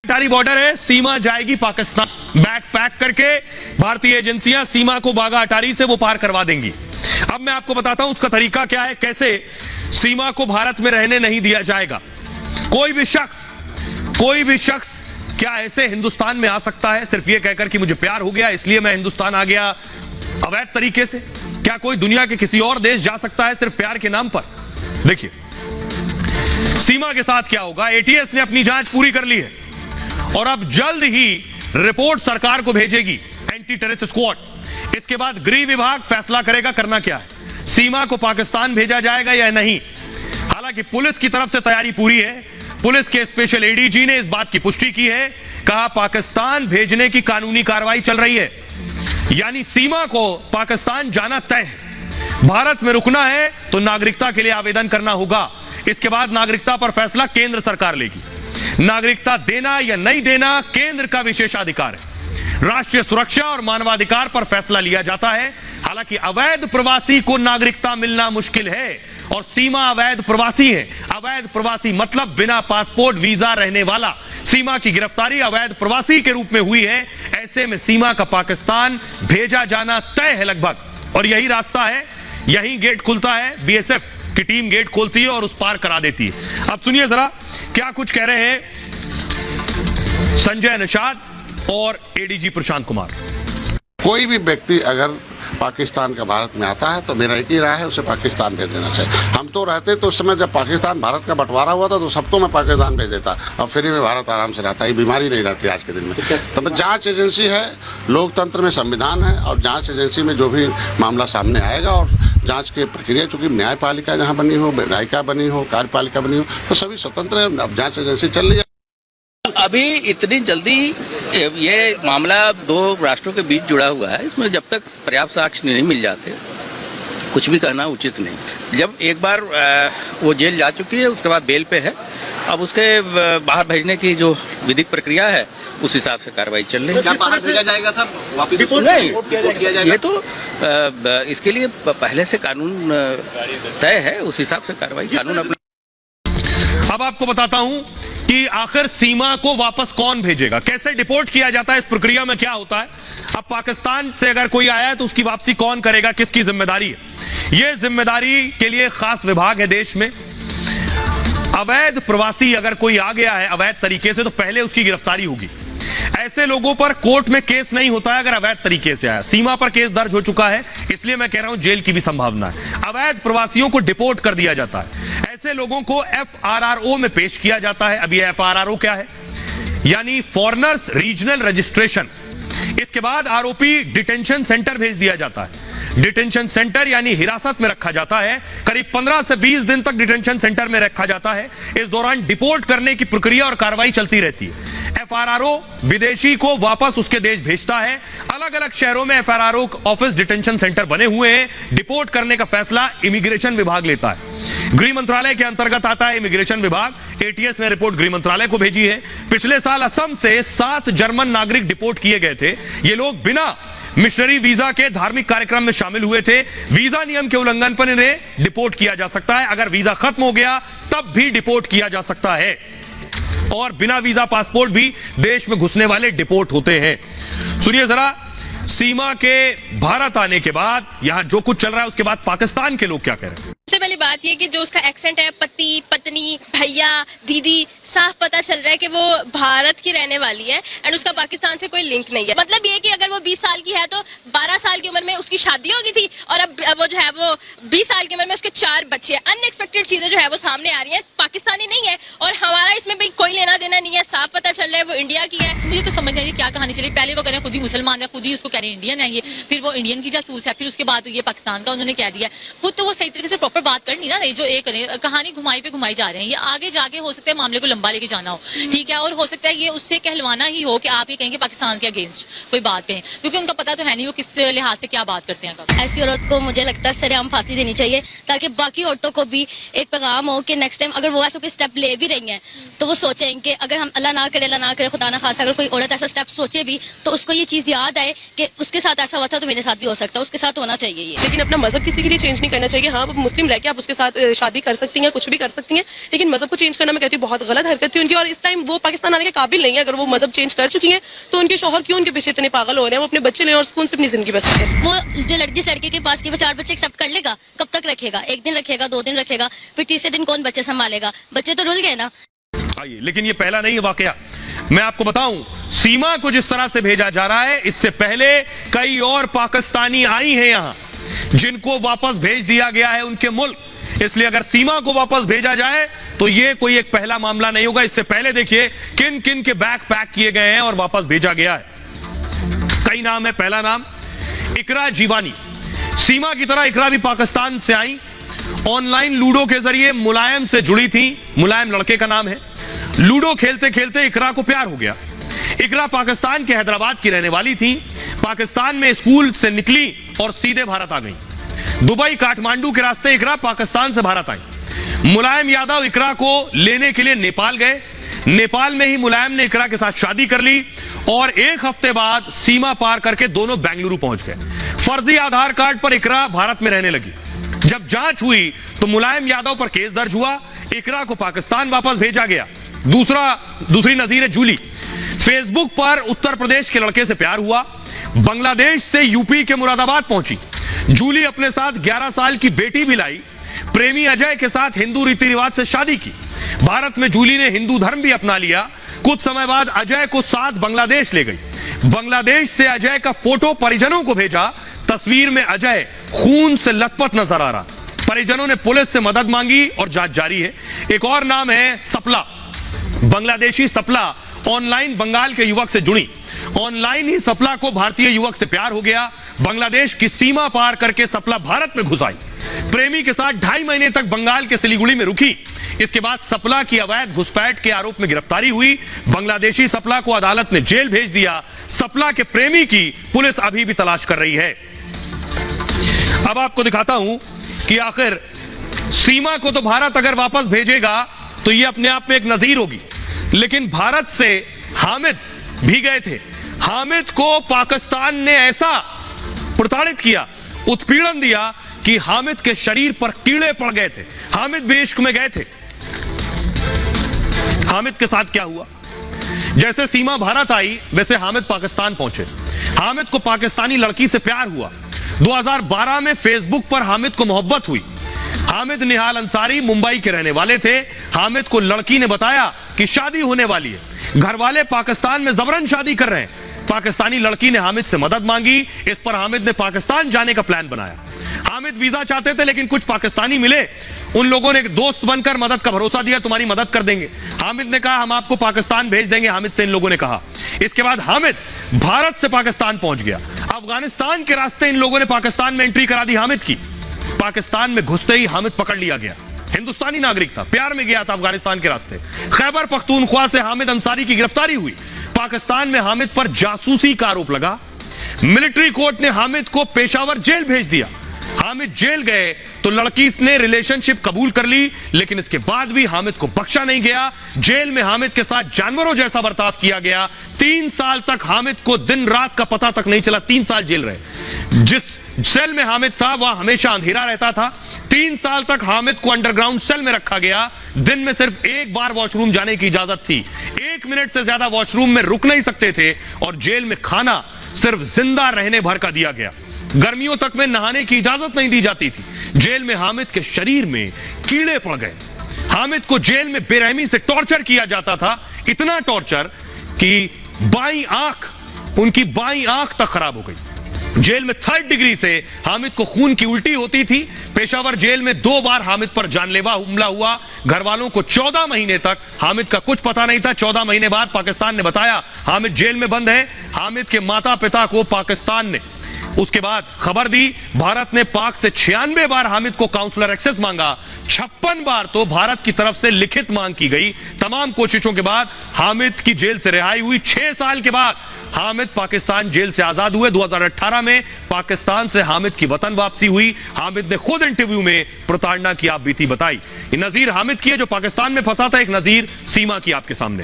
अटारी border है, सीमा जाएगी Pakistan. Bag pack करके भारतीय एजेंसियां सीमा को बागा अटारी से वो पार करवा देंगी। अब मैं आपको बताता हूं उसका तरीका क्या है, कैसे सीमा को भारत में रहने नहीं दिया जाएगा। कोई भी शख्स क्या ऐसे हिंदुस्तान में आ सकता है सिर्फ ये कहकर कि मुझे प्यार हो गया इसलिए मैं हिंदुस्तान आ गया अवैध तरीके से? क्या कोई दुनिया के किसी और देश जा सकता है सिर्फ प्यार के नाम पर? देखिए सीमा के साथ क्या होगा। एटीएस ने अपनी जांच पूरी कर ली है और अब जल्द ही रिपोर्ट सरकार को भेजेगी एंटी टेररिस्ट स्क्वाड। इसके बाद गृह विभाग फैसला करेगा करना क्या है, सीमा को पाकिस्तान भेजा जाएगा या नहीं। हालांकि पुलिस की तरफ से तैयारी पूरी है। पुलिस के स्पेशल एडीजी ने इस बात की पुष्टि की है, कहा पाकिस्तान भेजने की कानूनी कार्रवाई चल रही है, यानी सीमा को पाकिस्तान जाना तय है। भारत में रुकना है तो नागरिकता के लिए आवेदन करना होगा। इसके बाद नागरिकता पर फैसला केंद्र सरकार लेगी। नागरिकता देना या नहीं देना केंद्र का विशेषाधिकार है। राष्ट्रीय सुरक्षा और मानवाधिकार पर फैसला लिया जाता है। हालांकि अवैध प्रवासी को नागरिकता मिलना मुश्किल है और सीमा अवैध प्रवासी है। अवैध प्रवासी मतलब बिना पासपोर्ट वीजा रहने वाला। सीमा की गिरफ्तारी अवैध प्रवासी के रूप में हुई है। ऐसे में सीमा का पाकिस्तान भेजा जाना तय है लगभग, और यही रास्ता है, यही गेट खुलता है। बीएसएफ की टीम गेट खोलती है और उस पार करा देती है। अब सुनिए जरा क्या कुछ कह रहे हैं संजय निषाद और एडीजी प्रशांत कुमार। कोई भी व्यक्ति अगर पाकिस्तान का भारत में आता है तो मेरा एक ही राय है, उसे पाकिस्तान भेज देना चाहिए। हम तो रहते तो उस समय जब पाकिस्तान भारत का बंटवारा हुआ था तो सबको मैं पाकिस्तान भेज देता, अब फ्री में भारत आराम से रहता, ये बीमारी नहीं रहती आज के दिन में। तब जांच एजेंसी है, लोकतंत्र में संविधान है और जांच एजेंसी में जो भी मामला सामने आएगा और जांच की प्रक्रिया, चूंकि न्यायपालिका जहाँ बनी हो, न्यायिका बनी हो, कार्यपालिका बनी हो, तो सभी स्वतंत्र है। अब जांच एजेंसी चल रही है। अभी इतनी जल्दी ये मामला दो राष्ट्रों के बीच जुड़ा हुआ है, इसमें जब तक पर्याप्त साक्ष्य नहीं मिल जाते कुछ भी कहना उचित नहीं। जब एक बार वो जेल जा चुकी है उसके बाद बेल पे है, अब उसके बाहर भेजने की जो विधिक प्रक्रिया है उस हिसाब से कार्रवाई चल रही है। क्या बाहर भेजा जाएगा सर? वापस नहीं, किया जाएगा? ये तो इसके लिए पहले से कानून तय है, उस हिसाब से कार्रवाई कानून अपना। अब आपको बताता हूं कि आखिर सीमा को वापस कौन भेजेगा, कैसे डिपोर्ट किया जाता है, इस प्रक्रिया में क्या होता है। अब पाकिस्तान से अगर कोई आया है तो उसकी वापसी कौन करेगा, किसकी जिम्मेदारी है? यह जिम्मेदारी के लिए खास विभाग है देश में। अवैध प्रवासी अगर कोई आ गया है अवैध तरीके से तो पहले उसकी गिरफ्तारी होगी। ऐसे लोगों पर कोर्ट में केस नहीं होता है अगर अवैध तरीके से आया। सीमा पर केस दर्ज हो चुका है, इसलिए मैं कह रहा हूं जेल की भी संभावना है। अवैध प्रवासियों को डिपोर्ट कर दिया जाता है। ऐसे लोगों को एफआरआरओ में पेश किया जाता है। अब ये एफआरआरओ क्या है? यानी फॉरेनर्स रीजनल रजिस्ट्रेशन। इसके बाद आरोपी डिटेंशन सेंटर भेज दिया जाता है। डिटेंशन सेंटर यानी हिरासत में रखा जाता है। करीब 15 से 20 दिन तक डिटेंशन सेंटर में रखा जाता है। इस दौरान डिपोर्ट करने की प्रक्रिया और कार्रवाई चलती रहती है। एफआरआरओ विदेशी को वापस उसके देश भेजता है। अलग अलग शहरों में एफआरआरओ ऑफिस डिटेंशन सेंटर बने हुए हैं। डिपोर्ट करने का फैसला इमिग्रेशन विभाग लेता है। गृह मंत्रालय के अंतर्गत आता है इमिग्रेशन विभाग। एटीएस ने रिपोर्ट गृह मंत्रालय को भेजी है। पिछले साल असम से 7 जर्मन नागरिक डिपोर्ट किए गए थे। ये लोग बिना मिशनरी वीजा के धार्मिक कार्यक्रम में शामिल हुए थे। वीजा नियम के उल्लंघन पर इन्हें डिपोर्ट किया जा सकता है। अगर वीजा खत्म हो गया तब भी डिपोर्ट किया जा सकता है। और बिना वीजा पासपोर्ट भी देश में घुसने वाले डिपोर्ट होते हैं। सुनिए जरा सीमा के भारत आने के बाद यहां जो कुछ चल रहा है उसके बाद पाकिस्तान के लोग क्या कह रहे हैं। सबसे पहली बात ये कि जो उसका एक्सेंट है, पति, पत्नी, भैया, दीदी, साफ पता चल रहा है कि वो भारत की रहने वाली है एंड उसका पाकिस्तान से कोई लिंक नहीं है। मतलब ये कि अगर वो 20 साल की है तो 12 साल की उम्र में उसकी शादी हो गई थी और अब वो जो है वो 20 साल की उम्र में उसके 4 बच्चे हैं। अनएक्सपेक्टेड चीजें जो है वो सामने आ रही है। पाकिस्तानी नहीं है और हमारा इसमें भी कोई लेना देना नहीं है। साफ पता चल रहा है वो इंडिया की है। मुझे तो समझ नहीं क्या कहानी चली। पहले वो कह रहे हैं खुद ही मुसलमान है, खुद ही उसको कह रहे हैं इंडियन है ये, फिर वो इंडियन की जासूस है, फिर उसके बाद ये पाकिस्तान का उन्होंने कह दिया। खुद तो वो सही तरीके से प्रॉपर बात करनी ना, नहीं जो एक कहानी घुमाई पे घुमाई जा रहे हैं। ये आगे जाके हो सकता है मामले को लंबा लेके जाना हो, ठीक है, और हो सकता है ये उससे कहलवाना ही हो कि आप ये कहेंगे पाकिस्तान के अगेंस्ट कोई बात कहें, क्योंकि उनका पता तो है नहीं वो किस लिहाज से क्या बात करते हैं। ऐसी औरत को मुझे लगता है सरेआम फांसी देनी चाहिए ताकि बाकी औरतों को भी एक पैगाम हो कि नेक्स्ट टाइम अगर वो ऐसा कोई स्टेप ले भी रही हैं तो वो सोचें कि अगर हम अल्लाह ना करे करे खुदा ना खासा अगर कोई औरत ऐसा स्टेप सोचे भी तो उसको ये चीज याद आए कि उसके साथ ऐसा हुआ था तो मेरे साथ भी हो सकता है, उसके साथ होना चाहिए ये। लेकिन अपना मजहब किसी के लिए चेंज नहीं करना चाहिए। हाँ, आप मुस्लिम रह के आप उसके साथ शादी कर सकती हैं, कुछ भी कर सकती हैं, लेकिन मजहब को चेंज करना मैं कहती हूँ बहुत गलत हरकत थी उनकी। और इस टाइम वो पाकिस्तान आने के काबिल नहीं है। अगर वो मजहब चेंज कर चुकी हैं तो उनके शौहर क्यों उनके पीछे इतने पागल हो रहे हैं? वो अपने बच्चे लें और सुकून से अपनी जिंदगी बसर करें। वो जो जिस लड़के के पास की वो 4 बच्चे एक्सेप्ट कर लेगा, कब तक रखेगा? 1 दिन रखेगा, 2 दिन रखेगा, फिर तीसरे दिन कौन बच्चे संभालेगा? बच्चे तो रुल गए ना। आइए, लेकिन ये पहला नहीं है वाकया। मैं आपको बताऊं, सीमा को जिस तरह से भेजा जा रहा है, इससे पहले कई और पाकिस्तानी आई हैं यहां जिनको वापस भेज दिया गया है उनके मुल्क। इसलिए अगर सीमा को वापस भेजा जाए तो ये कोई एक पहला मामला नहीं होगा। इससे पहले देखिए किन किन के बैग पैक किए गए हैं और वापस भेजा गया है। कई नाम है। पहला नाम इकरा जीवानी। सीमा की तरह इकरा भी पाकिस्तान से आई, ऑनलाइन लूडो के जरिए मुलायम से जुड़ी थी। मुलायम लड़के का नाम है। लूडो खेलते खेलते इकरा को प्यार हो गया। इकरा पाकिस्तान के हैदराबाद की रहने वाली थी। पाकिस्तान में स्कूल से निकली और सीधे भारत आ गई। दुबई काठमांडू के रास्ते इकरा पाकिस्तान से भारत आई। मुलायम यादव इकरा को लेने के लिए नेपाल गए। नेपाल में ही मुलायम ने इकरा के साथ शादी कर ली और 1 हफ्ते बाद सीमा पार करके दोनों बेंगलुरु पहुंच गए। फर्जी आधार कार्ड पर इकरा भारत में रहने लगी। जब जांच हुई तो मुलायम यादव पर केस दर्ज हुआ। इकरा को पाकिस्तान वापस भेजा गया। दूसरी नजीर है जूली। फेसबुक पर उत्तर प्रदेश के लड़के से प्यार हुआ। बांग्लादेश से यूपी के मुरादाबाद पहुंची। जूली अपने साथ 11 साल की बेटी भी लाई। प्रेमी अजय के साथ हिंदू रीति रिवाज से शादी की। भारत में जूली ने हिंदू धर्म भी अपना लिया। कुछ समय बाद अजय को साथ बांग्लादेश ले गई। बांग्लादेश से अजय का फोटो परिजनों को भेजा। तस्वीर में अजय खून से लथपथ नजर आ रहा। परिजनों ने पुलिस से मदद मांगी और जांच जारी है। एक और नाम है सपला। बांग्लादेशी सपला ऑनलाइन बंगाल के युवक से जुड़ी। ऑनलाइन ही सपला को भारतीय युवक से प्यार हो गया। बांग्लादेश की सीमा पार करके सपला भारत में घुस आई। प्रेमी के साथ 2.5 महीने तक बंगाल के सिलीगुड़ी में रुकी। इसके बाद सपला की अवैध घुसपैठ के आरोप में गिरफ्तारी हुई। बांग्लादेशी सपला को अदालत ने जेल भेज दिया। सपला के प्रेमी की पुलिस अभी भी तलाश कर रही है। अब आपको दिखाता हूं कि आखिर सीमा को तो भारत अगर वापस भेजेगा तो यह अपने आप में एक नजीर होगी। लेकिन भारत से हामिद भी गए थे। हामिद को पाकिस्तान ने ऐसा प्रताड़ित किया, उत्पीड़न दिया कि हामिद के शरीर पर कीड़े पड़ गए थे। हामिद भी इश्क में गए थे। हामिद के साथ क्या हुआ? जैसे सीमा भारत आई वैसे हामिद पाकिस्तान पहुंचे। हामिद को पाकिस्तानी लड़की से प्यार हुआ। 2012 में फेसबुक पर हामिद को मोहब्बत हुई। हामिद निहाल अंसारी मुंबई के रहने वाले थे। हामिद को लड़की ने बताया कि शादी होने वाली है। घर वाले पाकिस्तान में जबरन शादी कर रहे हैं। पाकिस्तानी लड़की ने हामिद से मदद मांगी। इस पर हामिद ने पाकिस्तान जाने का प्लान बनाया। हामिद वीजा चाहते थे लेकिन कुछ पाकिस्तानी मिले। उन लोगों ने दोस्त बनकर मदद का भरोसा दिया, तुम्हारी मदद कर देंगे। हामिद ने कहा हम आपको पाकिस्तान भेज देंगे। हामिद से इन लोगों ने कहा। इसके बाद हामिद भारत से पाकिस्तान पहुंच गया। अफगानिस्तान के रास्ते इन लोगों ने पाकिस्तान में एंट्री करा दी हामिद की। पाकिस्तान में घुसते ही हामिद पकड़ लिया गया। हिंदुस्तानी नागरिक था, प्यार में गया था अफगानिस्तान के रास्ते। खैबर पख्तूनख्वा से हामिद अंसारी की गिरफ्तारी हुई। पाकिस्तान में हामिद पर जासूसी का आरोप लगा। मिलिट्री कोर्ट ने हामिद को पेशावर जेल भेज दिया। हामिद जेल गए तो लड़की ने रिलेशनशिप कबूल कर ली, लेकिन इसके बाद भी हामिद को बख्शा नहीं गया। जेल में हामिद के साथ जानवरों जैसा बर्ताव किया गया। 3 साल तक हामिद को दिन रात का पता तक नहीं चला। 3 साल जेल रहे। जिस सेल में हामिद था वह हमेशा अंधेरा रहता था। 3 साल तक हामिद को अंडरग्राउंड सेल में रखा गया। दिन में सिर्फ 1 बार वॉशरूम जाने की इजाजत थी। 1 मिनट से ज्यादा वॉशरूम में रुक नहीं सकते थे और जेल में खाना सिर्फ जिंदा रहने भर का दिया गया। गर्मियों तक में नहाने की इजाजत नहीं दी जाती थी। जेल में हामिद के शरीर में कीड़े पड़ गए। हामिद को जेल में बेरहमी से टॉर्चर किया जाता था। इतना टॉर्चर कि उनकी बाईं आंख तक खराब हो गई। जेल में 3rd डिग्री से हामिद को खून की उल्टी होती थी। पेशावर जेल में 2 बार हामिद पर जानलेवा हमला हुआ। घर वालों को 14 महीने तक हामिद का कुछ पता नहीं था। 14 महीने बाद पाकिस्तान ने बताया हामिद जेल में बंद है। हामिद के माता पिता को पाकिस्तान ने उसके बाद खबर दी। भारत ने पाक से 96 बार हामिद को काउंसलर एक्सेस मांगा। 56 बार तो भारत की तरफ से लिखित मांग की गई। तमाम कोशिशों के बाद हामिद की जेल से रिहाई हुई। 6 साल के बाद हामिद पाकिस्तान जेल से आजाद हुए। 2018 में पाकिस्तान से हामिद की वतन वापसी हुई। हामिद ने खुद इंटरव्यू में प्रताड़ना की आप बीती बताई। ये नजीर हामिद की है जो पाकिस्तान में फंसा था। एक नजीर सीमा की आपके सामने।